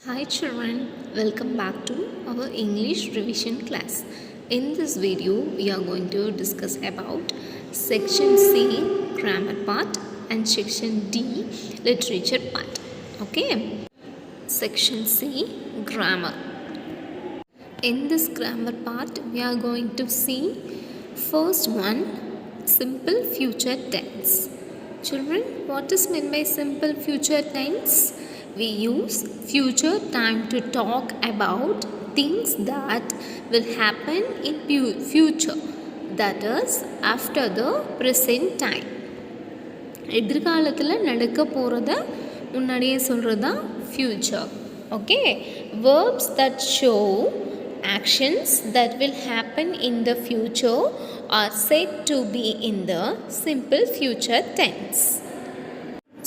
Hi children, welcome back to our English revision class. In this video, we are going to discuss about section C grammar part and section D literature part. Okay, section C grammar. In this grammar part, we are going to see first one simple future tense. Children, what is meant by simple future tense? We use future time to talk about things that will happen in future, that is after the present time. எதிர்காலத்தில் நடக்க போகிறத முன்னாடியே சொல்கிறது தான் future. Okay, verbs that show actions that will happen in the future are said to be in the simple future tense.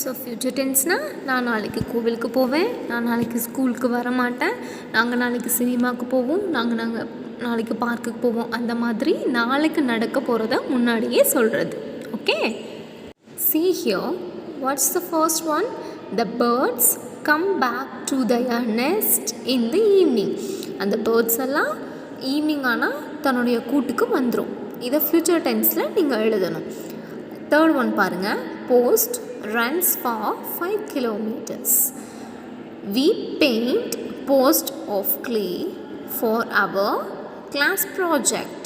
So future டென்ஸ்னால் நான் நாளைக்கு கோவிலுக்கு போவேன், நான் நாளைக்கு ஸ்கூலுக்கு வர மாட்டேன், நாங்கள் நாளைக்கு சினிமாவுக்கு போவோம், நாங்கள் நாளைக்கு பார்க்குக்கு போவோம், அந்த மாதிரி நாளைக்கு நடக்க போகிறத முன்னாடியே சொல்கிறது. Okay, see here, what's the first one? The birds come back to their nest in the evening. அந்த பேர்ட்ஸ் எல்லாம் ஈவினிங் ஆனால் தன்னுடைய கூட்டுக்கு வந்துடும். இதை ஃப்யூச்சர் டென்ஸில் நீங்கள் எழுதணும். தேர்ட் ஒன் பாருங்கள், post runs for 5 kilometers. We paint post of clay for our class project.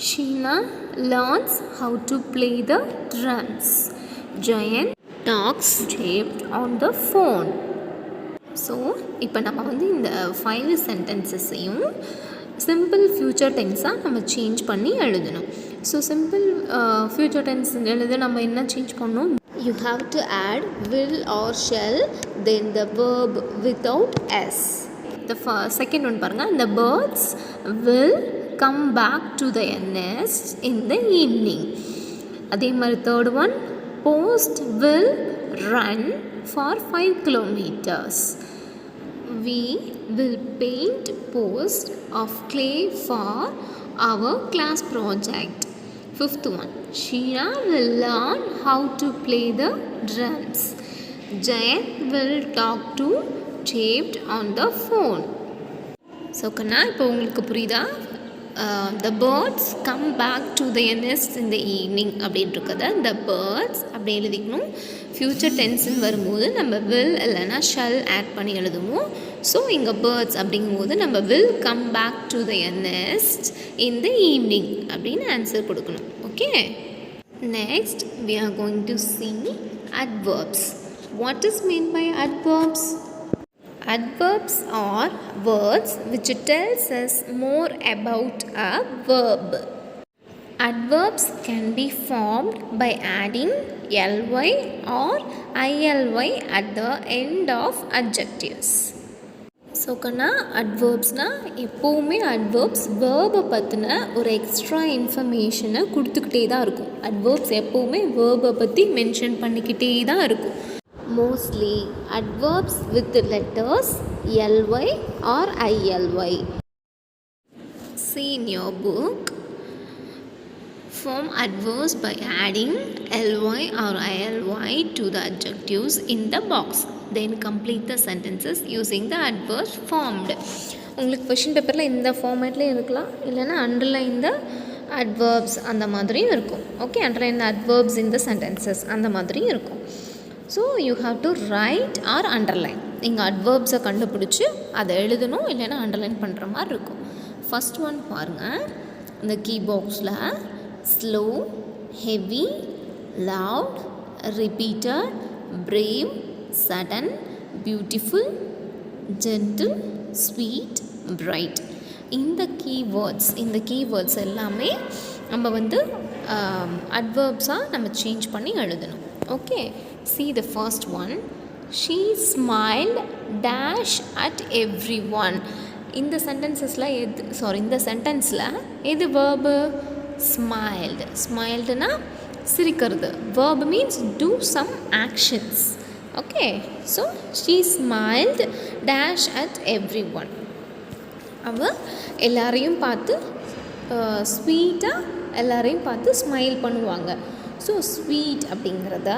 Sheena learns how to play the drums. Jayan talks taped on the phone. So இப்போ நம்ம வந்து இந்த 5 சென்டென்சஸையும் சிம்பிள் ஃப்யூச்சர் டென்ஸாக நம்ம change பண்ணி எழுதணும். So simple future tense எழுத நம்ம என்ன சேஞ்ச் பண்ணணும்? You have to add will or shall, then the verb without s. The second one பாருங்க, the birds will come back to their nest in the evening. அதே மாதிரி third one, post will run for 5 kilometers. We will paint post of clay for our class project. Fifth one, Sheena will learn how to play the drums. Jayan will talk to taped on the phone. So கண்ணா இப்போ உங்களுக்கு புரியுதா? The birds come back to their nest in the evening அப்படின்றத the birds அப்படி எழுதிக்கணும். Future டென்ஸ்ன்னு வரும்போது நம்ம will இல்லைன்னா shall ஆட் பண்ணி எழுதுவோம். ஸோ இங்கே birds அப்படிங்கும்போது நம்ம will come back to their nest in the evening அப்படின்னு ஆன்சர் கொடுக்கணும். Okay, next we are going to see adverbs. What is meant by adverbs? Adverbs are words which tells us more about a verb. Adverbs can be formed by adding ly or ily at the end of adjectives. So கண்ணா, அட்வர்ப்ஸ்னால் எப்போவுமே adverbs வேர்பை பற்றின ஒரு extra இன்ஃபர்மேஷனை கொடுத்துக்கிட்டே தான் இருக்கும். Adverbs எப்போவுமே வேர்பை பற்றி மென்ஷன் பண்ணிக்கிட்டே தான் இருக்கும். Mostly adverbs with the letters ly or ily. See in your book, form adverbs by adding ly or ily to the adjectives in the box. Then complete the sentences using the adverbs formed. உங்களுக்கு question பேப்பரில் இந்த ஃபார்மேட்லேயும் இருக்கலாம், இல்லைன்னா underline the adverbs அந்த மாதிரியும் இருக்கும். Okay, underline the adverbs in the sentences அந்த மாதிரியும் இருக்கும். So you have to write or underline. நீங்கள் அட்வர்ப்ஸை கண்டுபிடிச்சி அதை எழுதணும், இல்லைன்னா அண்டர்லைன் பண்ணுற மாதிரி இருக்கும். ஃபஸ்ட் ஒன் பாருங்கள், இந்த கீ பாக்ஸில் slow, heavy, loud, repeated, brave, sudden, beautiful, gentle, sweet, bright. இந்த கீவேர்ட்ஸ் எல்லாமே நம்ம வந்து அட்வர்ப்ஸாக நம்ம சேஞ்ச் பண்ணி எழுதணும். Okay, see the first one. She smiled dash at everyone. இந்த சென்டென்சஸில் இந்த சென்டென்ஸில் எது வேர்பு? ஸ்மைல்டு. ஸ்மைல்டுனா சிரிக்கிறது. Verb means do some actions. Okay, so she smiled dash at everyone. அவள் எல்லாரையும் பார்த்து ஸ்வீட்டாக எல்லாரையும் பார்த்து ஸ்மைல் பண்ணுவாங்க. ஸோ ஸ்வீட் அப்படிங்கிறத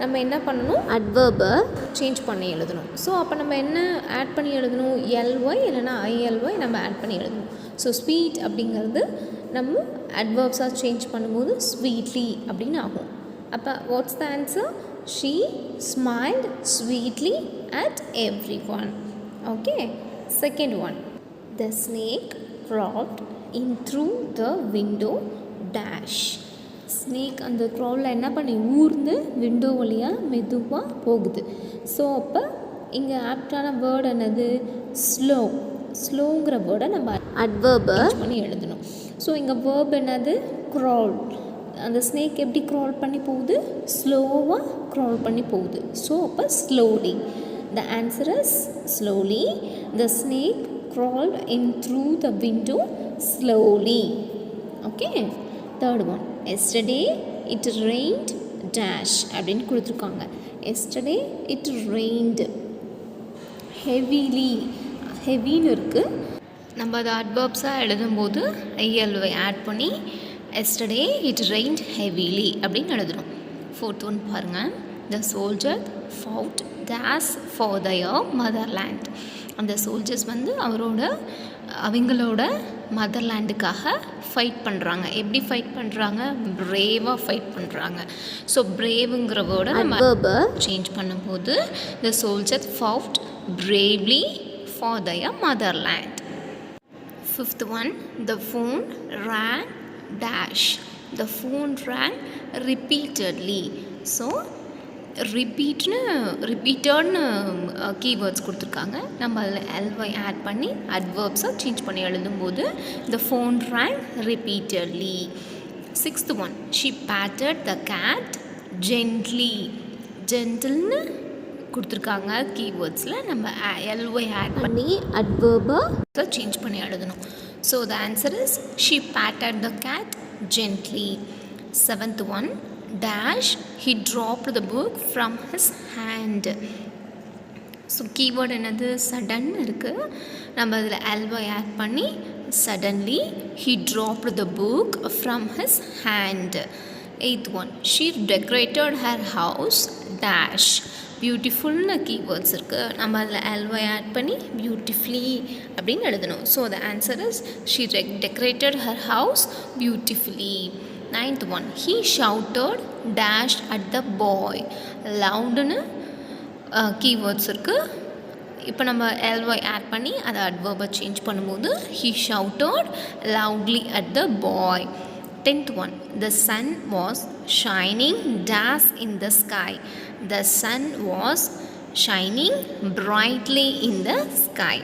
நம்ம என்ன பண்ணணும், அட்வர்பை சேஞ்ச் பண்ணி எழுதணும். ஸோ அப்போ நம்ம என்ன ஆட் பண்ணி எழுதணும், எல்ஒய் இல்லைனா ஐஎல்ஒய் நம்ம ஆட் பண்ணி எழுதணும். ஸோ ஸ்வீட் அப்படிங்கிறது நம்ம அட்வர்ப்ஸாக சேஞ்ச் பண்ணும்போது ஸ்வீட்லி அப்படின்னு ஆகும். அப்போ what's the answer, she smiled sweetly at every one. Okay, second one, the snake crawled in through the window dash. Snake அந்த க்ராவில் என்ன பண்ணி ஊர்ந்து விண்டோ வழியாக மெதுவாக போகுது. ஸோ அப்போ இங்கே ஆப்டான வேர்டு என்னது, ஸ்லோ. ஸ்லோங்கிற வேர்டை நம்ம அட்வர்பை பண்ணி எழுதணும். ஸோ இங்கே வேர்ப் என்னது, க்ரால். அந்த ஸ்னேக் எப்படி க்ரால் பண்ணி போகுது, ஸ்லோவாக க்ரால் பண்ணி போகுது. ஸோ அப்போ slowly. The answer is slowly. The snake crawled in through the window slowly. Okay, third one, yesterday it rained dash அப்படின்னு கொடுத்துருக்காங்க. yesterday it rained heavily. ஹெவின்னு இருக்குது. நம்ம அதை அட்வர்ப்ஸாக எழுதும்போது ஐஎல்வை ஆட் பண்ணி yesterday it rained heavily அப்படின்னு எழுதணும். ஃபோர்த் ஒன் பாருங்கள், the soldier fought dash for their motherland. அந்த சோல்ஜர்ஸ் வந்து அவங்களோட மதர்லேண்டுக்காக ஃபைட் பண்ணுறாங்க. எப்படி ஃபைட் பண்ணுறாங்க, பிரேவாக ஃபைட் பண்ணுறாங்க. ஸோ பிரேவுங்கிற வேர்டை நம்ம சேஞ்ச் பண்ணும்போது the soldier fought bravely for their motherland. Fifth one, the phone rang dash. The phone rang repeatedly. So ரிப்பீட்டட்னு கீவேர்ட்ஸ் கொடுத்துருக்காங்க. நம்ம அதில் எல்ஒய் ஆட் பண்ணி அட்வர்ப்ஸாக சேஞ்ச் பண்ணி எழுதும்போது the phone rang repeatedly. Sixth one, she patted the cat gently. ஜென்டில்னு கொடுத்துருக்காங்க கீவேர்ட்ஸில். நம்ம L Y add பண்ணி அட்வர்பை சேஞ்ச் பண்ணி எழுதணும். So the answer is she patted the cat gently. Seventh one, dash he dropped the book from his hand. So keyword என்னது, sudden இருக்குது. நம்ம அதில் L Y add பண்ணி suddenly he dropped the book from his hand. Eighth one, she decorated her house dash. பியூட்டிஃபுல்னு keywords இருக்குது. நம்ம அதில் L Y add பண்ணி பியூட்டிஃபுல்லி அப்படின்னு எழுதணும். So the answer is she decorated her house beautifully. Ninth one, he shouted dash at the boy. லவுடுன்னு keywords இருக்குது. இப்போ நம்ம எல்ஒய் ஆட் பண்ணி அதை அட்வர்பை சேஞ்ச் பண்ணும்போது he shouted loudly at the boy. Tenth one, the sun was shining dash in the sky. The sun was shining brightly in the sky.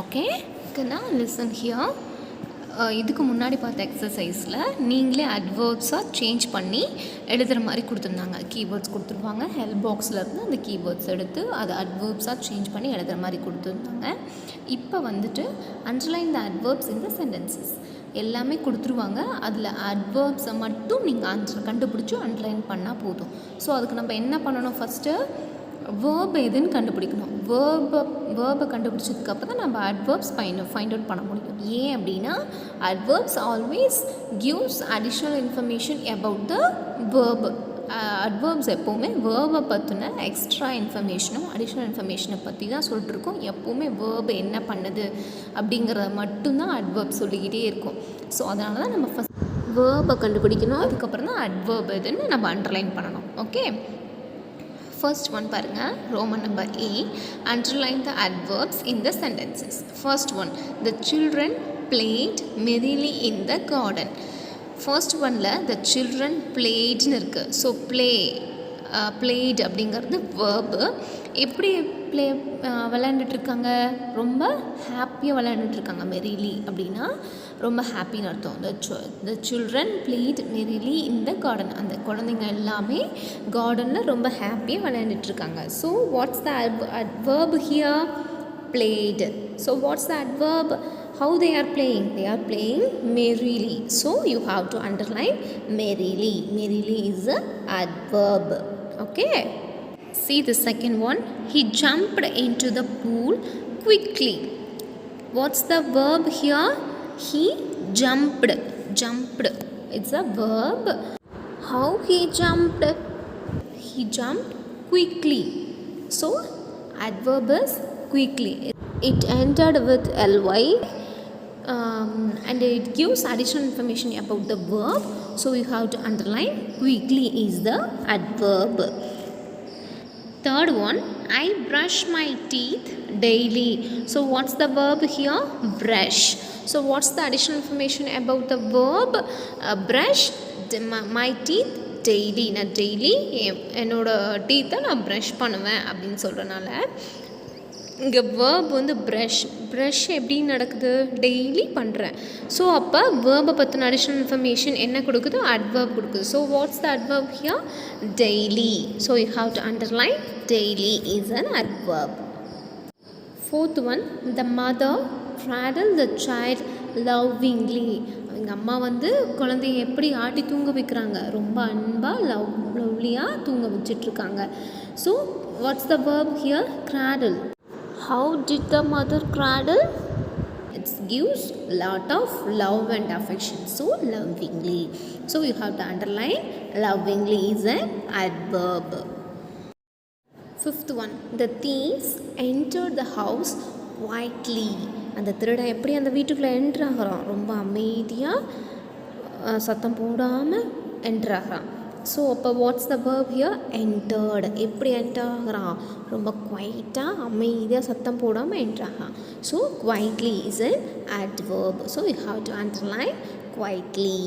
Okay, now listen here. இதுக்கு முன்னாடி பார்த்த எக்ஸசைஸில் நீங்களே அட்வர்ப்ஸாக change பண்ணி எழுதுகிற மாதிரி கொடுத்துருந்தாங்க. கீவேர்ட்ஸ் கொடுத்துருவாங்க. ஹெல்ப் பாக்ஸில் இருந்து அந்த கீவேர்ட்ஸ் எடுத்து அதை அட்வர்ப்ஸாக சேஞ்ச் பண்ணி எழுதுகிற மாதிரி கொடுத்துருந்தாங்க. இப்போ வந்துட்டு underline the adverbs in the sentences எல்லாமே கொடுத்துருவாங்க. அதில் அட்வர்ப்ஸை மட்டும் நீங்கள் கண்டுபிடிச்சி அண்டர்லைன் பண்ணால் போதும். ஸோ அதுக்கு நம்ம என்ன பண்ணணும், ஃபஸ்ட்டு வேர்ப் எதுன்னு கண்டுபிடிக்கணும். வேர்பை கண்டுபிடிச்சதுக்கப்புறம் தான் நம்ம அட்வர்ப்ஸ் ஃபைண்ட் அவுட் பண்ண முடியும். ஏன் அப்படின்னா adverbs always gives additional information about the verb. Adverbs எப்போவுமே வேர்பை பற்றின எக்ஸ்ட்ரா இன்ஃபர்மேஷனும் அடிஷ்னல் இன்ஃபர்மேஷனை பற்றி தான் சொல்லிட்டுருக்கோம். எப்போவுமே வேர்பு என்ன பண்ணுது அப்படிங்கிறத மட்டும்தான் அட்வர்ப் சொல்லிக்கிட்டே இருக்கும். ஸோ அதனால தான் நம்ம ஃபஸ்ட் வேர்பை கண்டுபிடிக்கணும். அதுக்கப்புறம் தான் அட்வர்ப் எதுன்னு நம்ம அண்டர்லைன் பண்ணணும். ஓகே, ஃபர்ஸ்ட் ஒன் பாருங்கள், Roman number A, underline the adverbs in the sentences. First one, the children played merrily in the garden. First ஒனில் த சில்ட்ரன் பிளேட்னு இருக்குது. ஸோ பிளேட் அப்படிங்கிறது வேர்பு. எப்படி விளையாண்டுட்ருக்காங்க, ரொம்ப ஹாப்பியாக விளையாண்டுட்ருக்காங்க. மெரிலி அப்படின்னா ரொம்ப ஹாப்பின்னு அர்த்தம். The children played merrily in the garden. அந்த குழந்தைங்க எல்லாமே கார்டனில் ரொம்ப ஹாப்பியாக விளையாண்டுட்ருக்காங்க. So what's the adverb here? Played. So what's the adverb? How they are playing? They are playing merrily. So you have to underline merrily. Merrily is a adverb. Okay. See the second one. He jumped into the pool quickly. What's the verb here? He jumped. Jumped. It's a verb. How he jumped? he jumped quickly. So adverb is quickly. It ended with ly, and it gives additional information about the verb. So you have to underline quickly is the adverb. Third one, I brush my teeth daily. So what's the verb here? Brush. So what's the additional information about the verb? Brush my teeth daily. நான் daily என்னோட டீத்தை நான் brush பண்ணுவேன் அப்படின்னு சொல்கிறனால இங்கே verb வந்து brush எப்படி நடக்குது? Daily பண்ணுறேன். ஸோ அப்போ வேர்பை பற்றின அடிஷ்னல் இன்ஃபர்மேஷன் என்ன கொடுக்குது? அட்வர்ப் கொடுக்குது. So what's the adverb here? Daily. So you have to underline daily is an adverb. Fourth one, the mother cradled the child lovingly. எங்கள் அம்மா வந்து குழந்தைய எப்படி ஆட்டி தூங்க வைக்கிறாங்க? ரொம்ப அன்பாக லவ்லியாக தூங்க வச்சிட்ருக்காங்க. So what's the verb here? Cradle. How did the mother cradle? It gives lot of love and affection. So lovingly. So you have to underline lovingly is an adverb. Fifth one, the thieves entered the house quietly. அந்த திருடன் எப்படி அந்த வீட்டுக்குள்ளே enter ஆகிறான்? ரொம்ப அமைதியாக சத்தம் போடாமல் என்ட்ரு ஆகிறான். ஸோ அப்போ watts the verb here? Entered. எப்படி என்டர் ஆகிறான்? ரொம்ப குவைட்டாக அமைதியாக சத்தம் போடாமல் என்ட்ரு ஆகிறான். So quietly is an adverb. So you have to underline quietly.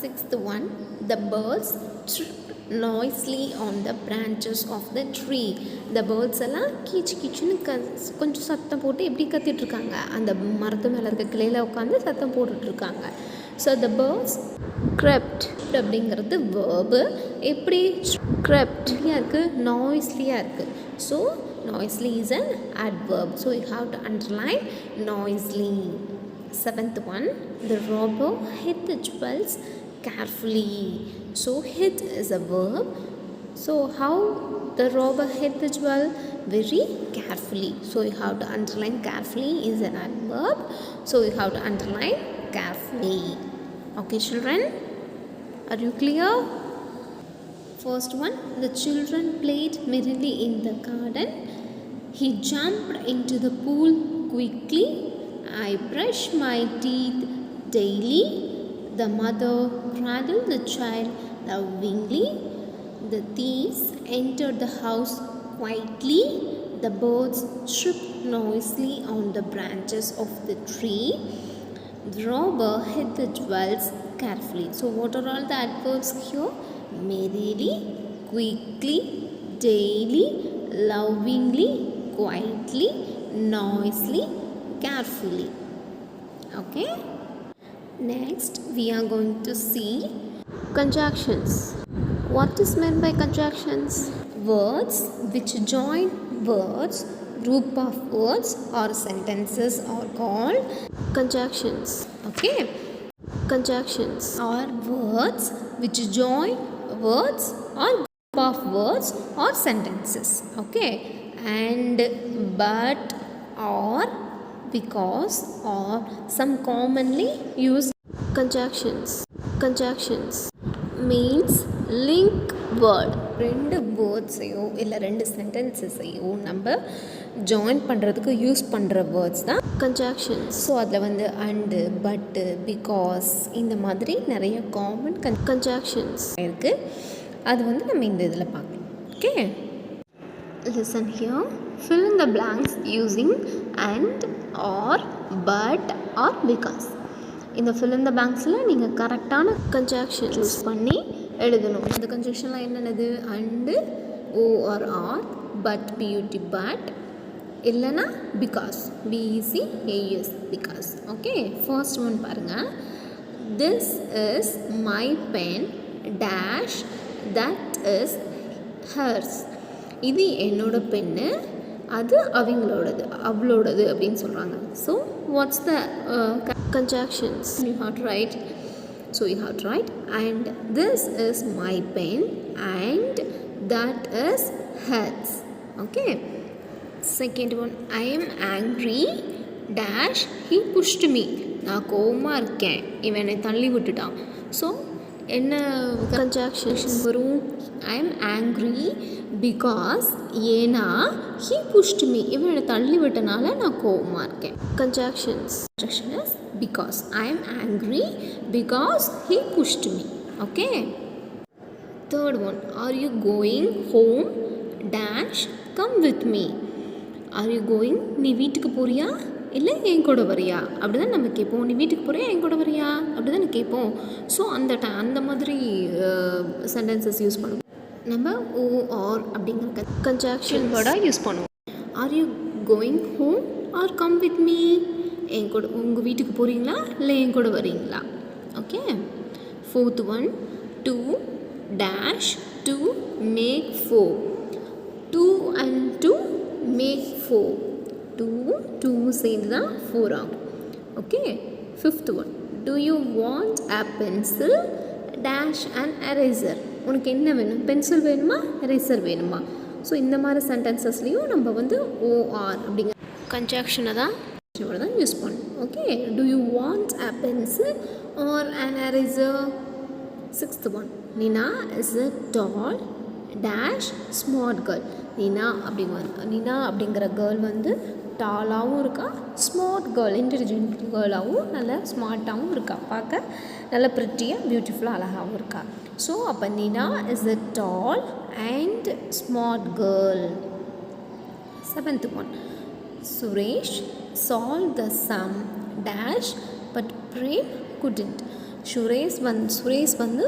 Sixth one, the birds chirped noisily on the branches of the tree. The birds எல்லாம் கீச்சு கீச்சுன்னு கொஞ்சம் சத்தம் போட்டு எப்படி கத்திட்ருக்காங்க? அந்த மரத்து மேலே இருக்க கிளையில் உட்காந்து சத்தம் போட்டுட்ருக்காங்க. ஸோ the birds crept அப்படிங்கிறது வேர்பு. எப்படி? crept-லியாக இருக்குது, நாய்ஸ்லியாக இருக்குது. So noisily is an adverb. So you have to underline noisily. Seventh one, the robber hid the jewels carefully. So hid is a verb. So how the robber hid the jewel? Very carefully. So you have to underline carefully is an adverb. So you have to underline carefully. Okay children, are you clear? First one, the children played merrily in the garden. He jumped into the pool quickly. I brush my teeth daily. The mother cradled the child lovingly. The thieves entered the house quietly. The birds chirped noisily on the branches of the tree. The robber hid the jewels carefully. So what are all the adverbs here? Merrily, quickly, daily, lovingly, quietly, noisily, carefully. Okay? Next, we are going to see conjunctions. What is meant by conjunctions? Words which join words, group of words or sentences are called conjunctions. Okay? Conjunctions are words which join words or group of words or sentences. Okay? And but, or, because, or some commonly used conjunctions. Conjunctions means link word. ரெண்டு வேர்ட்ஸையோ இல்லை ரெண்டு சென்டென்சஸையோ நம்ம join பண்ணுறதுக்கு use பண்ணுற words தான் கன்ஜாக்ஷன்ஸ். So அதில் வந்து and, பட்டு, பிகாஸ் இந்த மாதிரி நிறைய காமன் கன்ஜாக்ஷன்ஸ் இருக்குது. அது வந்து நம்ம இந்த இதில் பார்க்கலாம். Okay, listen here. Fill in the blanks using and, or, but, or because. இந்த fill in the blanksல நீங்கள் கரெக்டான கன்ஜாக்ஷன் சூஸ் பண்ணி எழுதணும். அந்த கன்ஜாக்ஷன்லாம் என்னென்னது? And, O R or, but B U T but, இல்லைன்னா because B E C A S because. Okay, first one பாருங்கள். This is my pen dash that is hers. இது என்னோட பென்னு, அது அவங்களோடது, அவளோடது அப்படின்னு சொல்கிறாங்க. So what's the conjunctions? You have to write. So you have to write and this is my pen and that is hers. Okay, second one, I am angry dash he pushed me. நான் கோவமாக இருக்கேன், இவன் என்னை தள்ளி விட்டுட்டான். So என்ன conjunction வரும்? I am angry because ஏன்னா ஹீ புஷ்ட் மீ இவன் என்னை தள்ளி விட்டனால நான் கோவமாக இருக்கேன். Conjunctions is because I am angry because he pushed me. Okay. Third one, are you going home dash come with me. Are you going, நீ வீட்டுக்கு போறியா இல்லை என் கூட வரியா அப்படி தான் நம்ம கேட்போம். நீ வீட்டுக்கு போறியா என் கூட வரியா அப்படி தான் கேட்போம். ஸோ அந்த மாதிரி சென்டென்சஸ் யூஸ் பண்ணுவோம். நம்ம ஓ ஆர் அப்படிங்கிற கன்ஜாக்ஷன் வேர்டாக யூஸ் பண்ணுவோம். Are you going home or come with me. என் கூட உங்கள் வீட்டுக்கு போகிறீங்களா இல்லை என் கூட வரீங்களா. Okay. Fourth one, two dash two make four. Two and two make four. Two சேர்ந்து தான் 4 ஆகும். Okay. Fifth one, do you want a pencil dash and eraser. உனக்கு என்ன வேணும், பென்சில் வேணுமா எரேசர் வேணுமா. ஸோ இந்த மாதிரி சென்டென்சஸ்லேயும் நம்ம வந்து ஓஆர் அப்படிங்கிற கன்ஜாக்ஷனை தான் யூஸ் பண்ணணும். Okay. Do you want a pencil or an eraser. Sixth one, Nina is a tall dash smart girl. Nina அப்படிங்கிற கேர்ள் வந்து டாலாகவும் இருக்கா, ஸ்மார்ட் கேர்ள் இன்டெலிஜென்ட் கேர்ளாகவும் நல்ல ஸ்மார்ட்டாகவும் இருக்கா, பார்க்க நல்ல ப்ரிட்டியாக பியூட்டிஃபுல்லாக அழகாகவும் இருக்கா. ஸோ அப்போ Nina is a tall and smart girl. Seventh one, Suresh solve the sum dash but Prem couldn't. Suresh வந்து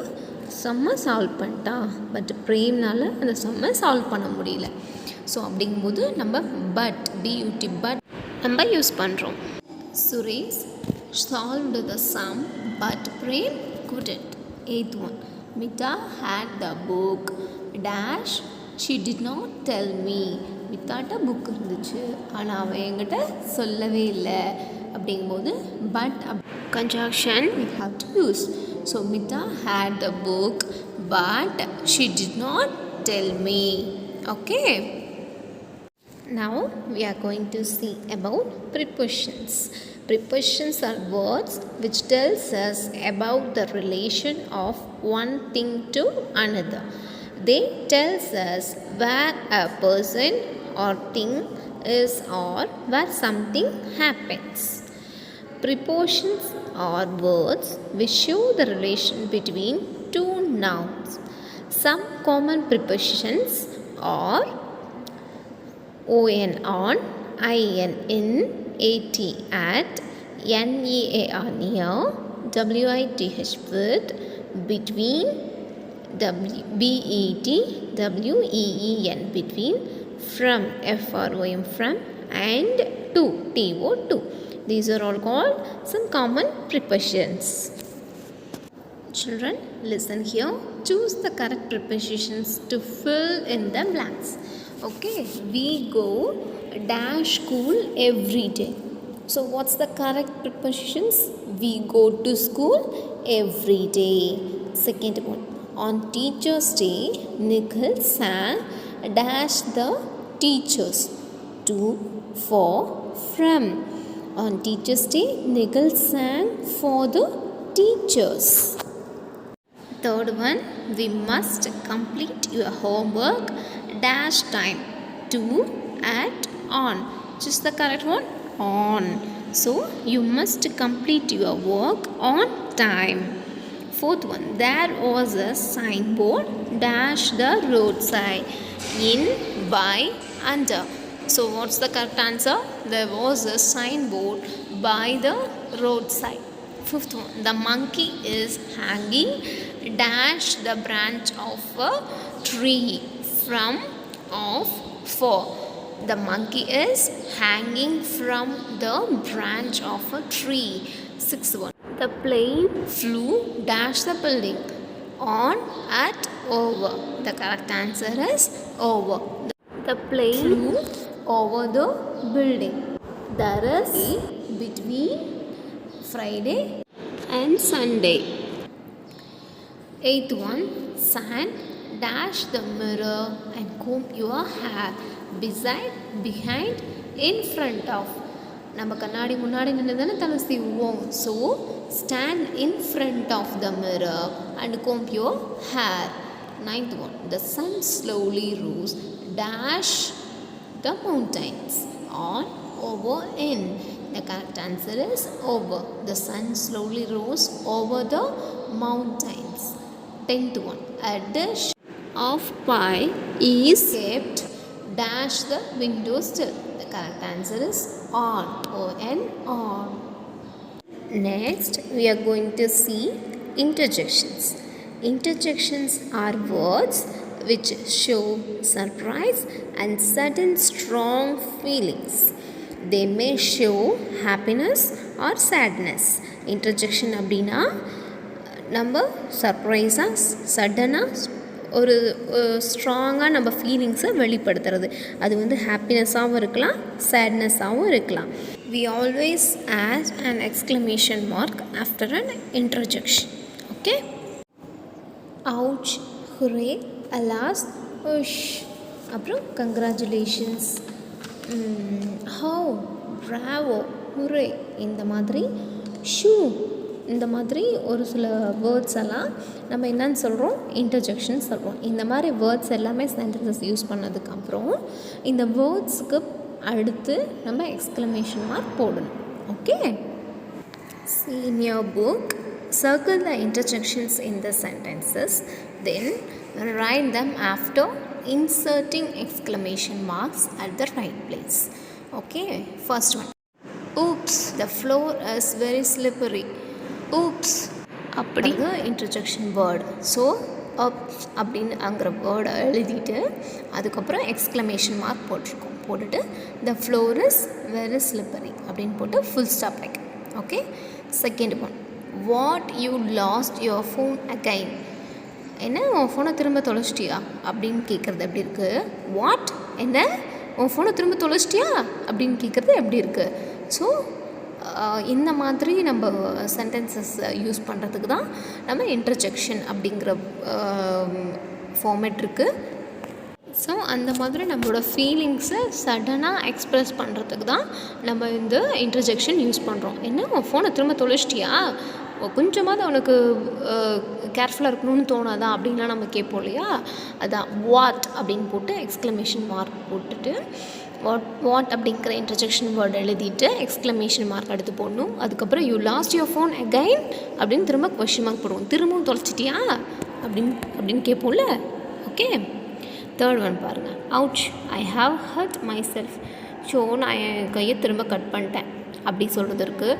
சம்மை சால்வ் பண்ணிட்டா, பட் பிரேம்னால் அந்த சம்மை சால்வ் பண்ண முடியல. ஸோ அப்படிங்கும்போது நம்ம பட் நம்ம யூஸ் பண்ணுறோம். Suresh solved the sum but Prem couldn't. Eighth one, Mitha had the book dash she did not tell me. மித்தாட்ட புக் இருந்துச்சு ஆனால் அவன் என்கிட்ட சொல்லவே இல்லை. அப்படிங்கும்போது but conjunction we have to use. So Mita had the book but she did not tell me. Okay. Now we are going to see about prepositions. Prepositions are words which tells us about the relation of one thing to another. They tells us where a person or thing is or where something happens. Prepositions are words which show the relation between two nouns. Some common prepositions are on, in, at, near, near, with, with, between, bet, ween, between, from, from, and to, to. These are all called some common prepositions. Children, listen here. Choose the correct prepositions to fill in the blanks. Okay, we go dash school every day. So what's the correct prepositions? We go to school every day. Second one, on Teachers' Day, Nikhil sang dash the teachers. To, for, from. On Teachers' Day, Nikhil sang for the teachers. Third one, we must complete your homework dash time. To, at, on. Choose the correct one, on. So you must complete your work on time. Fourth one, there was a signboard dash the roadside. In, by, under. So what's the correct answer? There was a signboard by the roadside. Fifth one, the monkey is hanging dash the branch of a tree. From, of, for. The monkey is hanging from the branch of a tree. Sixth one, the plane flew dash the building. On, at, over. The correct answer is over. The plane flew over the building. There is between Friday and Sunday. Eighth one, sand dash the mirror and comb your hair. Beside, behind, in front of. நம்ம கண்ணாடி முன்னாடி நின்று தானே தலை சீவுவோம். So stand in front of the mirror and comb your hair. Ninth one, the sun slowly rose dash the mountains. On, over, in. The correct answer is over. The sun slowly rose over the mountains. 10th one, a dish of pie is kept dash the window still. The correct answer is on. O-N, on. Next, we are going to see interjections. Interjections are words which show surprise and sudden strong feelings. They may show happiness or sadness. Interjection அப்படின்னா நம்ம சர்ப்ரைஸாக சடனாக ஒரு ஸ்ட்ராங்காக நம்ம ஃபீலிங்ஸை வெளிப்படுத்துறது. அது வந்து ஹாப்பினஸ்ஸாகவும் இருக்கலாம், சேட்னஸாகவும் இருக்கலாம். We always add an exclamation mark after an interjection. Okay? Ouch, hooray, alas, ush. அப்புறம் congratulations, how, bravo, hooray. இந்த மாதிரி ஷூ, இந்த மாதிரி ஒரு சில வேர்ட்ஸ் எல்லாம் நம்ம என்னன்னு சொல்கிறோம், இன்டர்ஜெக்ஷன் சொல்கிறோம். இந்த மாதிரி வேர்ட்ஸ் எல்லாமே சென்டென்சஸ் யூஸ் பண்ணதுக்கப்புறம் இந்த வேர்ட்ஸுக்கு அடுத்து நம்ம எக்ஸ்க்ளமேஷன் மார்க் போடணும். Okay, see in your book, circle the interjections in the sentences, then write them after inserting exclamation marks at the right place. Okay, first one, oops, the floor is very slippery. oops அப்படிங்க interjection word. So ups அப்படின்னு அங்கிற வேர்டை எழுதிட்டு அதுக்கப்புறம் exclamation mark போட்டிருக்கோம். போட்டுட்டு the floor is very slippery அப்படின்னு போட்டு full stop வைக்க. Okay, second one, what you last your phone again. என்ன, உன் ஃபோனை திரும்ப தொலைச்சிட்டியா அப்படின்னு கேட்குறது எப்படி இருக்குது? வாட், என்ன உன் ஃபோனை திரும்ப தொலைச்சிட்டியா அப்படின்னு கேட்குறது எப்படி இருக்குது? ஸோ இந்த மாதிரி நம்ம சென்டென்சஸ் யூஸ் பண்ணுறதுக்கு தான் நம்ம இன்டர்ஜெக்ஷன் அப்படிங்கிற ஃபார்மேட் இருக்குது. ஸோ அந்த மாதிரி நம்மளோட ஃபீலிங்ஸை சடனாக எக்ஸ்ப்ரெஸ் பண்ணுறதுக்கு தான் நம்ம இந்த இன்டர்ஜெக்ஷன் யூஸ் பண்ணுறோம். என்ன, உன் ஃபோனை திரும்ப தொலைச்சிட்டியா, கொஞ்சமாவது அவனுக்கு கேர்ஃபுல்லாக இருக்கணும்னு தோணாதா அப்படின்லாம் நம்ம கேட்போம் இல்லையா? அதான் வாட் அப்படின்னு போட்டு எக்ஸ்க்ளமேஷன் மார்க் போட்டுட்டு வாட் அப்படிங்கிற இன்டர்ஜெக்ஷன் வேர்டு எழுதிட்டு எக்ஸ்க்ளமேஷன் மார்க் எடுத்து போடணும். அதுக்கப்புறம் you last your phone again அப்படின்னு திரும்ப கொஸ்டின் மார்க் போடுவோம். திரும்பவும் தொலைச்சிட்டியா அப்படின்னு கேட்போம்ல. ஓகே, தேர்ட் ஒன் பாருங்கள், ouch, I have hurt my self. So நான் என் கையை திரும்ப கட் பண்ணிட்டேன் அப்படி சொல்கிறது இருக்குது.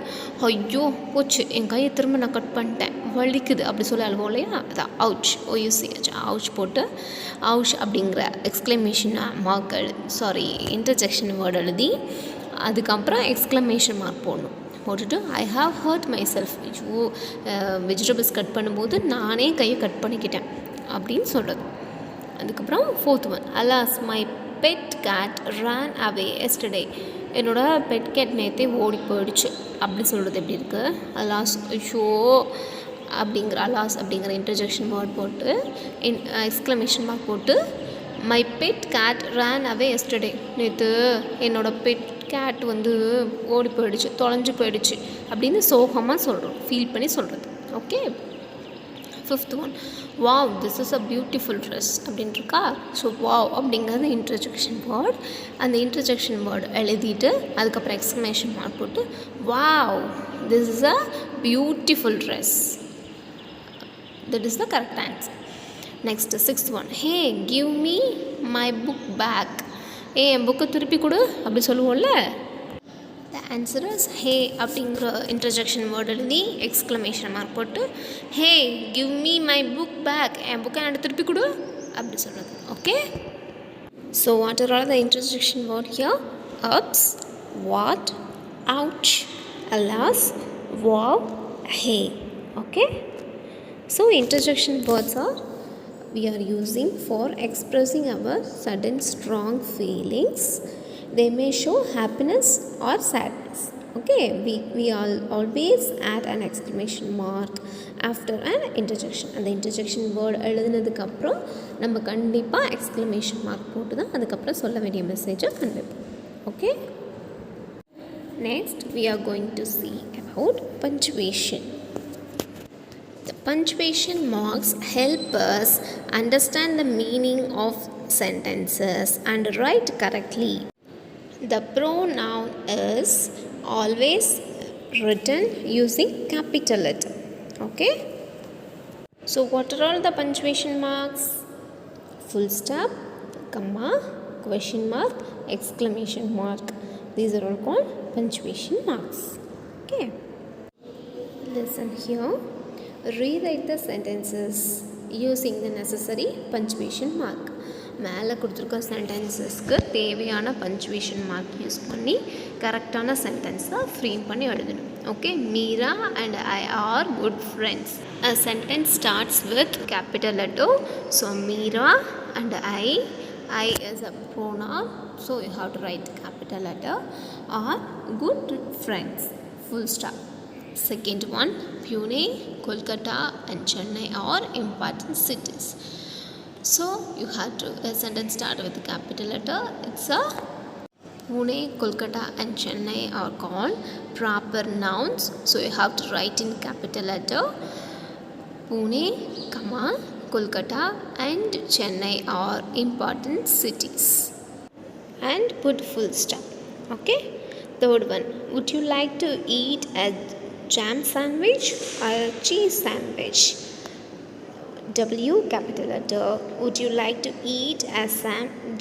ஐயோ போச்சு, என் கையை திரும்ப நான் கட் பண்ணிட்டேன், வலிக்குது அப்படி சொல்லி அழுவோம் இல்லையா? அதான் அவுச், OUCH, அவுச் போட்டு அவுச் அப்படிங்கிற எக்ஸ்க்ளமேஷன் மார்க் இன்டர்ஜெக்ஷன் வேர்டு எழுதி அதுக்கப்புறம் எக்ஸ்க்ளமேஷன் மார்க் போடணும். போட்டுட்டு I have hurt myself. ஐயோ, வெஜிடபிள்ஸ் கட் பண்ணும்போது நானே கையை கட் பண்ணிக்கிட்டேன் அப்படின்னு சொல்கிறது. அதுக்கப்புறம் fourth one, alas my pet cat ran away yesterday. என்னோடய பெட் கேட் நேற்றே ஓடி போயிடுச்சு அப்படி சொல்கிறது எப்படி இருக்குது? அலாஸ், ஷோ அலாஸ் அப்படிங்கிற இன்டர்ஜெக்ஷன் வேர்ட் போட்டு எக்ஸ்க்ளமேஷன் மார்க் போட்டு my pet cat ran away yesterday. நேற்று என்னோடய பெட் கேட் வந்து ஓடி போயிடுச்சு, தொலைஞ்சு போயிடுச்சு அப்படின்னு சோகமாக சொல்கிறோம், ஃபீல் பண்ணி சொல்கிறது. Okay, fifth one, wow this is a beautiful dress அப்படின்னு இருக்கா? ஸோ வாவ் அப்படிங்கிறது இன்டர்ஜெக்ஷன் வேர்ட். அந்த இன்டர்ஜெக்ஷன் வேர்டு எழுதிட்டு அதுக்கப்புறம் எக்ஸ்க்ளமேஷன் மார்க் போட்டு wow this is a beautiful dress. That is the correct answer. Next sixth one, hey give me my book back. என் புக்கை திருப்பி கொடு அப்படி சொல்லுவோம்ல. த ஆன்சர் இஸ் ஹே அப்படிங்கிற இன்டர்ஜெக்ஷன் வேர்டு எழுதி எக்ஸ்க்ளமேஷன் மார்க் போட்டு hey give me my book back, என் புக்கை எனக்கு திருப்பி கொடு அப்படி சொல்கிறது. Okay, so what are all the interjection word here? Oops, what, ouch, alas, wow, hey. Okay, so interjection words we are using for expressing our sudden strong feelings. They may show happiness or sadness. Okay, we all always add an exclamation mark after an interjection. அந்த interjection word எழுதுனதுக்கு அப்புறம் நம்ம கண்டிப்பாக exclamation mark போட்டு தான் அதுக்கப்புறம் சொல்ல வேண்டிய மெசேஜை கண்டிப்போம். Okay, next we are going to see about punctuation. The Punctuation marks help us understand the meaning of sentences and write correctly. The pronoun is always written using capital letter. Okay? So, what are all the punctuation marks? Full stop, comma, question mark, exclamation mark. These are all called punctuation marks. Okay. Listen here. Rewrite the sentences using the necessary punctuation mark. மேலே கொடுத்துருக்க சென்டென்சஸ்க்கு தேவையான punctuation mark use பண்ணி கரெக்டான சென்டென்ஸை frame பண்ணி எழுதணும். Okay, Meera and I are good friends. A sentence starts with capital letter. So Meera and I is a pronoun. So you have to write capital letter. Are good friends. Full stop. Second one, Pune, Kolkata and Chennai are important cities. So you have to a sentence start with a capital letter. It's a Pune, Kolkata and Chennai are called proper nouns. So you have to write in capital letter. Pune, Kolkata and Chennai are important cities. And put full stop. Okay. Third one, would you like to eat a jam sandwich or a cheese sandwich? W capital letter. Would you like to eat a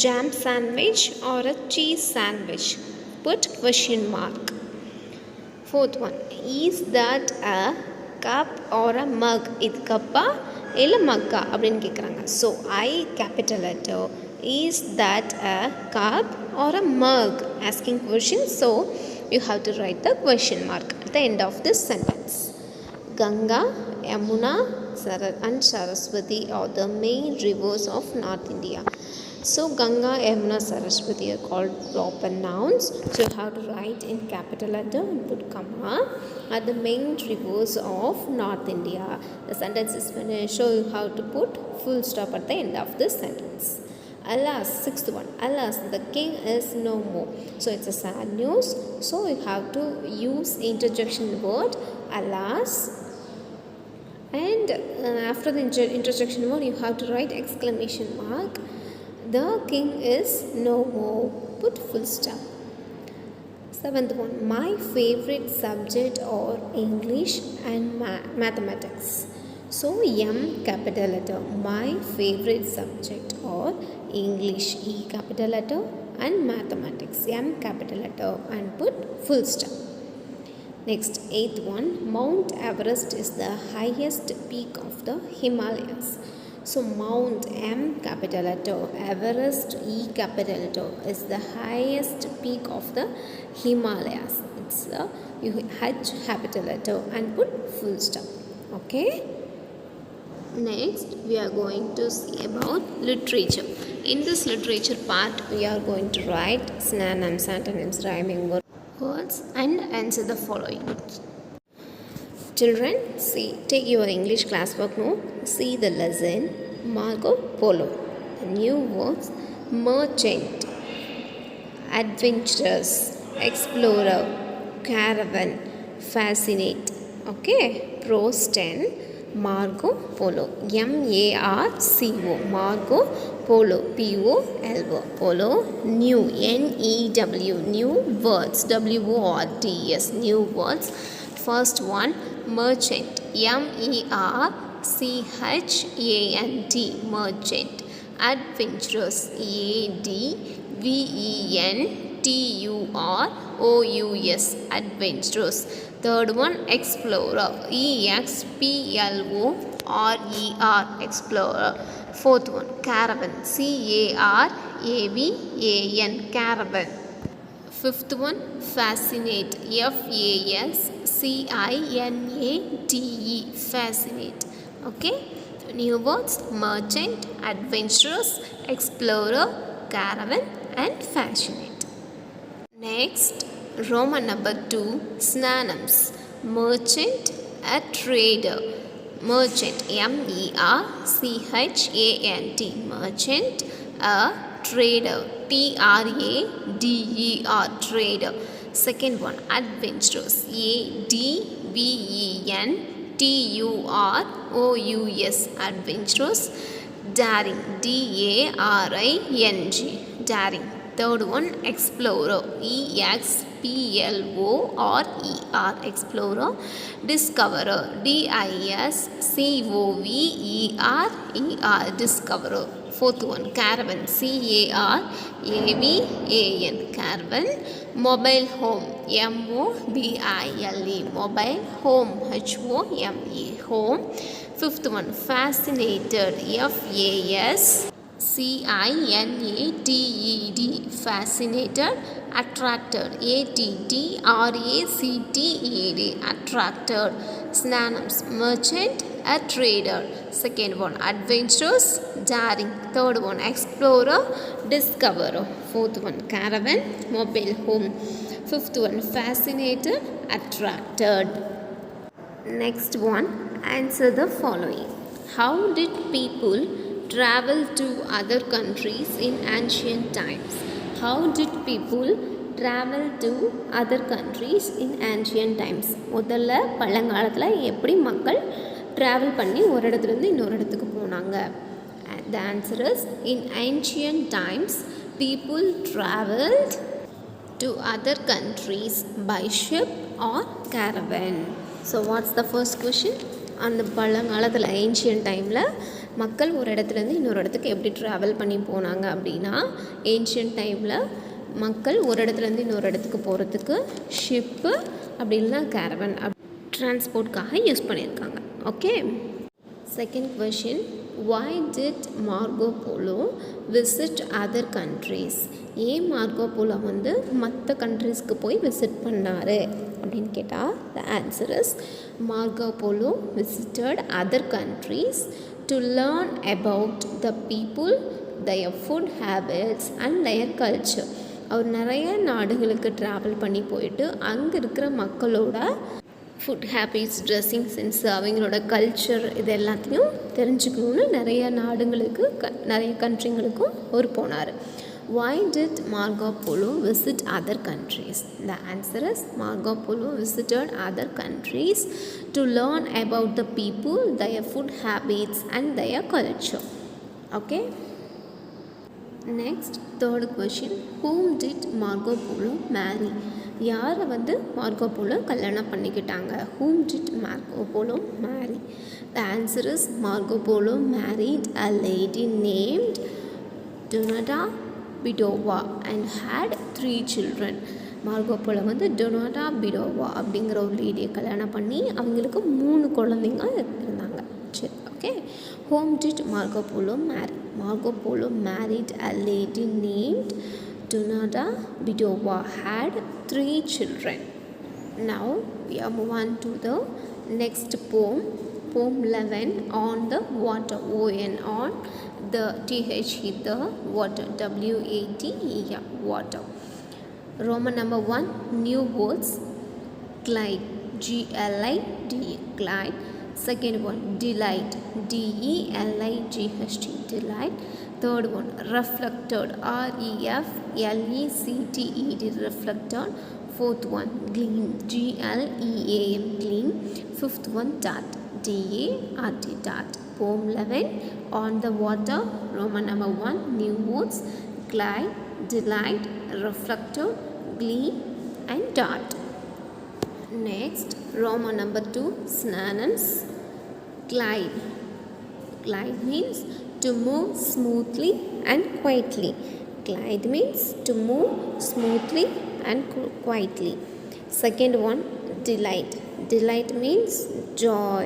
jam sandwich or a cheese sandwich? Put question mark. Fourth one, is that a cup or a mug? இது கப்பா இல்லை மக்கா அப்படின்னு கேட்குறாங்க. So I capital letter. Is that a cup or a mug? Asking question. So you have to write the question mark at the end of this sentence. Ganga, Yamuna and Saraswati are the main rivers of North India. So Ganga, Yamuna, Saraswati are called proper nouns. So you have to write in capital letter and put comma are the main rivers of North India. The sentence is finished. So you have to put full stop at the end of this sentence. Alas, sixth one. Alas, the king is no more. So it's a sad news. So you have to use interjection word alas. And after the interjection word, you have to write exclamation mark. The king is no more. Put full stop. Seventh one, my favorite subject are English and mathematics. So M capital letter. My favorite subject are English, E capital letter, and mathematics, M capital letter, and put full stop. Next, eighth one, Mount Everest is the highest peak of the Himalayas. So Mount M capital letter, Everest E capital letter is the highest peak of the Himalayas. It's the H capital letter and put full stop. Okay. Next, we are going to see about literature. In this literature part, we are going to write synonyms, antonyms, rhyming words and answer the following. Children, see, take your English classwork note, see the lesson, Marco Polo. The new words, merchant, adventurous, explorer, caravan, fascinate. Okay, prose 10, Marco Polo, M-A-R-C-O, Marco Polo, P-O-L-O, Polo, new, N-E-W, new words, W-O-R-D-S, new words. First one, merchant, M-E-R-C-H-A-N-T, merchant. Adventurous, A-D-V-E-N-T-U-R-O-U-S, adventurous. Third one, explorer, E-X-P-L-O-R-E-R, explorer. Fourth one, caravan, C-A-R-A-V-A-N, caravan. Fifth one, fascinate, F-A-S-C-I-N-A-T-E, fascinate. Okay, new words, merchant, adventurous, explorer, caravan and fascinate. Next, Roman number 2, synonyms. Merchant, a trader. Merchant, M-E-R-C-H-A-N-T, merchant, a trader, T-R-A-D-E-R, trader. Second one, adventurous, A-D-V-E-N DUROUS, adventurous. Daring, DARING, daring. Third one, explorer, EXPLORER, explorer. Discoverer, DISCOVERER, discoverer. Fourth one, caravan, CARAVAN, caravan. Mobile home, MOBILE, mobile. Home, HOME, home. Fifth one, fascinated, FASCINATED, fascinated. Attracted, ATTRACTED, attracted. Synonyms, merchant, a trader. Second one, adventurous, daring. Third one, explorer, discoverer. Fourth one, caravan, mobile home. Fifth one, fascinated, attracted. Next one, answer the following. How did people travel to other countries in ancient times? How did people travel to other countries in ancient times? முதல்ல பழங்காலத்தில் எப்படி மக்கள் travel பண்ணி ஒரு இடத்துலேருந்து இன்னொரு இடத்துக்கு போனாங்க? The answer is, in ancient times people traveled to other countries by ship or caravan. So what's the first question? அந்த பழங்காலத்தில் ஏன்ஷியன்ட் டைமில் மக்கள் ஒரு இடத்துலேருந்து இன்னொரு இடத்துக்கு எப்படி ட்ராவல் பண்ணி போனாங்க அப்படின்னா, ஏன்ஷியன்ட் டைமில் மக்கள் ஒரு இடத்துலேருந்து இன்னொரு இடத்துக்கு போகிறதுக்கு ஷிப்பு அப்படி இல்லைனா கேரவன் ட்ரான்ஸ்போர்ட்காக யூஸ் பண்ணியிருக்காங்க. Okay. Second question, why did Marco Polo visit other countries? ஏன் மார்கோ போலோ வந்து மற்ற கண்ட்ரீஸ்க்கு போய் விசிட் பண்ணார் அப்படின்னு கேட்டால், the answer is, Marco Polo visited other countries to learn about the people, their food habits and their culture. அவர் நிறைய நாடுகளுக்கு travel பண்ணி போயிட்டு அங்கே இருக்கிற மக்களோட ஃபுட் ஹேபிட்ஸ், ட்ரெஸ்ஸிங் சென்ஸு, அவங்களோட கல்ச்சர் இது எல்லாத்தையும் தெரிஞ்சுக்கணுன்னு நிறைய நாடுங்களுக்கு நிறைய கண்ட்ரிங்களுக்கும் அவர் போனார். Why did Marco Polo visit other countries? The answer is, Marco Polo visited other countries to learn about the people, their food habits and their culture. Okay. Next, third question, whom did Marco Polo marry? யாரை வந்து Marco polo கல்யாணம் பண்ணிக்கிட்டாங்க? Whom did Marco Polo marry? The answer is, Marco Polo married a lady named Donata Bidova and had 3 children. Marco Polo வந்து Donata பிடோவா அப்படிங்கிற ஒரு லேடியை கல்யாணம் பண்ணி அவங்களுக்கு 3 குழந்தைங்க இருந்தாங்க. சரி, okay. Whom did Marco Polo marry? Marco Polo married a lady named Donata Bidova, had 3 children. Now we are move on to the next poem, poem 11, on the water, on, on the the, the water, WATER, water. Roman number 1, new words, glide, GLID, glide. Second one, delight, DELIGHT, delight. Third one, reflected, REFLECTED, reflected. Fourth one, gleam, GLEAM, gleam. Fifth one, dart, DART, dart. Poem 11, on the water. Roman number 1, new words, glide, delight, reflected, gleam and dart. Next, Roman number 2, synonyms, glide. Glide means to move smoothly and quietly. Glide means to move smoothly and quietly. Second one, delight. Delight means joy.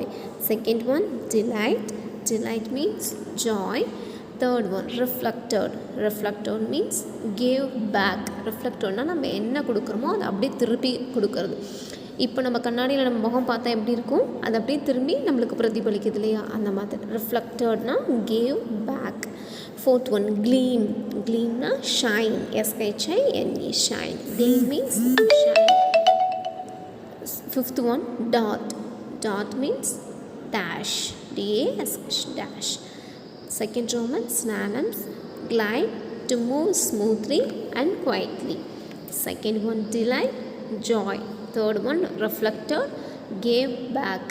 Second one, delight. Delight means joy. Third one, reflected. Reflected means give back. Reflectedனா நம்ம என்ன கொடுக்குறோமோ அதை அப்படியே திருப்பி கொடுக்கறது. இப்போ நம்ம கண்ணாடியில் நம்ம முகம் பார்த்தா எப்படி இருக்கும், அது அப்படியே திரும்பி நம்மளுக்கு பிரதிபலிக்குது இல்லையா, அந்த மாதிரி. ரிஃப்ளெக்டட்னா give back. Fourth one, gleam. Gleamனா shine, SHINE, shine. Gleam means shine. Fifth one, dot. Dot means dash, DASH, dash. Second Roman, synonyms, glide, to move smoothly and quietly. Second one, delight, joy. Third one, reflected, gave back.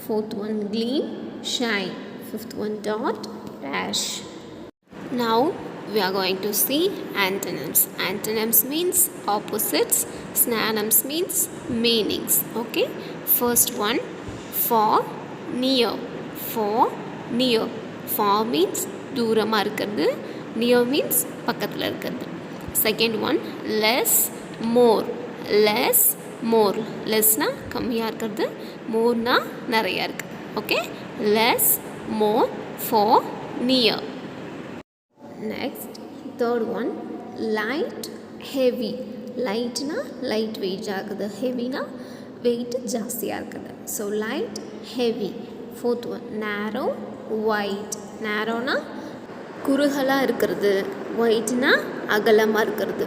Fourth one, gleam, shine. Fifth one, dot, dash. Now we are going to see antonyms. Antonyms means opposites. Synonyms means meanings. Okay. First one, far, near. Far, near. Far means தூரமாக இருக்கிறது. Near means பக்கத்தில் இருக்கிறது. Second one, less, more. Less, more. Lessனா கம்மியாக இருக்கிறது. Moreனா நிறையா இருக்குது. Okay. Less, more, far, near. Next, third one, light, heavy. Lightனா light weight ஆகுது. Heavyனா weight ஜாஸ்தியாக இருக்குது. So light, heavy. Fourth one, narrow, wide. Narrowனா குறுகலாக இருக்கிறது. Wideனா அகலமாக இருக்கிறது.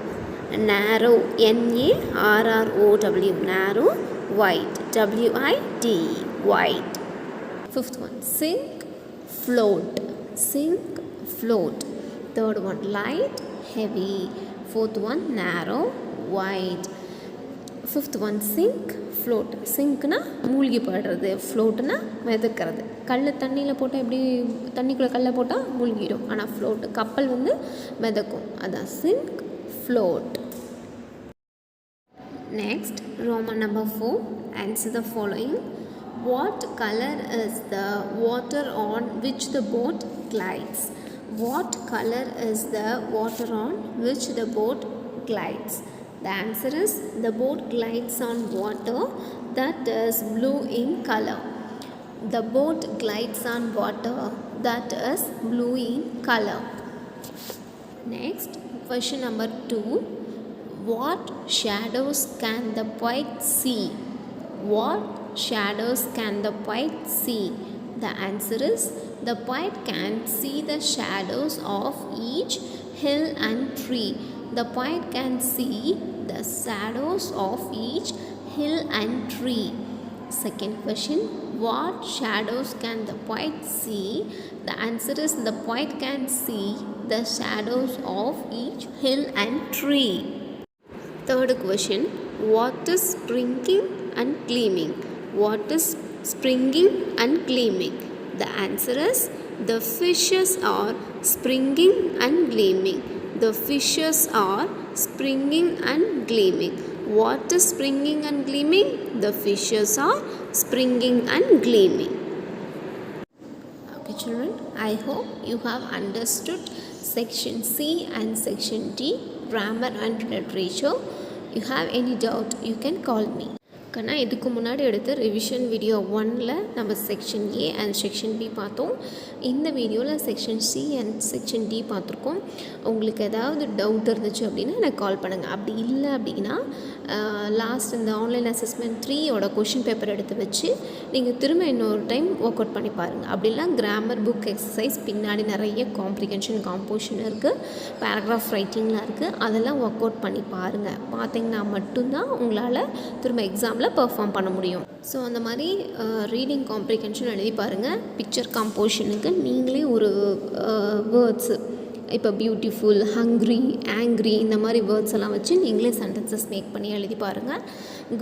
Narrow, N-A-R-R-O-W. Narrow, wide, W-I-D, wide. Fifth one, sink, float. Sink, float. Third one, light, heavy. Fourth one, narrow, wide. Fifth one, sink, float. Sinkனா மூழ்கி போடுறது. ஃப்ளோட்னா மிதக்கிறது. கல் தண்ணியில் போட்டால் எப்படி தண்ணிக்குள்ளே கல்லை போட்டால் மூழ்கிடும். ஆனால் ஃப்ளோட் கப்பல் வந்து மிதக்கும். அதான் sink, float. Next, Roman number 4. Answer the following. What color is the water on which the boat glides? What color is the water on which the boat glides? The answer is the boat glides on water that is blue in color. The boat glides on water that is blue in color. Next, question number 2. What shadows can the poet see? What shadows can the poet see? The answer is the poet can see the shadows of each hill and tree. The poet can see the shadows of each hill and tree. Second question, what shadows can the poet see? The answer is the poet can see the shadows of each hill and tree. Third question, what is springing and gleaming? What is springing and gleaming? The answer is the fishes are springing and gleaming. The fishes are springing and gleaming. What is springing and gleaming? The fishes are springing and gleaming. Okay children, I hope you have understood section C and section D, grammar and literature. You have any doubt, you can call me. கண்ணா இதுக்கு முன்னாடி எடுத்த revision video 1ல் நம்ம section A and section B பார்த்தோம். இந்த வீடியோவில் section C and section D பார்த்துருக்கோம். உங்களுக்கு ஏதாவது டவுட் இருந்துச்சு அப்படின்னா எனக்கு கால் பண்ணுங்கள். அப்படி இல்லை அப்படின்னா லாஸ்ட் இந்த ஆன்லைன் அசஸ்மெண்ட் 3யோட கொஷின் பேப்பர் எடுத்து வச்சு நீங்கள் திரும்ப இன்னொரு டைம் ஒர்க் அவுட் பண்ணி பாருங்கள். அப்படிலாம் கிராமர் புக் எக்ஸசைஸ் பின்னாடி நிறைய காம்ப்ரிகென்ஷன் காம்போஷன் இருக்குது, பேராகிராஃப் ரைட்டிங்லாம் இருக்குது. அதெல்லாம் ஒர்க் அவுட் பண்ணி பாருங்கள். பார்த்தீங்கன்னா மட்டும்தான் உங்களால் திரும்ப எக்ஸாமில் பெர்ஃபார்ம் பண்ண முடியும். ஸோ அந்த மாதிரி ரீடிங் காம்ப்ரிகென்ஷன் எழுதி பாருங்கள். பிக்சர் காம்போஷனுக்கு நீங்களே ஒரு வேர்ட்ஸு இப்போ பியூட்டிஃபுல், ஹங்க்ரி, ஆங்க்ரி இந்த மாதிரி வேர்ட்ஸ் எல்லாம் வச்சு நீங்களே சென்டென்சஸ் மேக் பண்ணி எழுதி பாருங்கள்.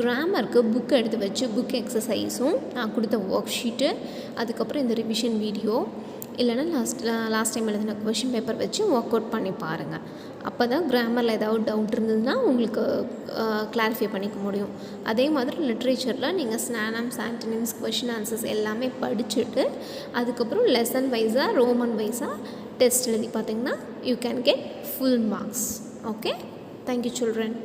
கிராமருக்கு புக் எடுத்து வச்சு புக் எக்ஸசைஸும் நான் கொடுத்த ஒர்க் ஷீட்டு, அதுக்கப்புறம் இந்த ரிவிஷன் வீடியோ இல்லைனா லாஸ்ட் டைம் எழுதின கொஷின் பேப்பர் வச்சு ஒர்க் அவுட் பண்ணி பாருங்கள். அப்போ தான் கிராமரில் ஏதாவது டவுட் இருந்ததுன்னா உங்களுக்கு கிளாரிஃபை பண்ணிக்க முடியும். அதே மாதிரி லிட்ரேச்சரில் நீங்கள் சினானிம்ஸ், ஆன்டனிம்ஸ், கொஷின் ஆன்சர்ஸ் எல்லாமே படிச்சுட்டு அதுக்கப்புறம் லெசன் வைஸாக ரோமன் வைஸாக டெஸ்ட் எழுதி பார்த்தீங்கன்னா you can get full marks. Okay, thank you children.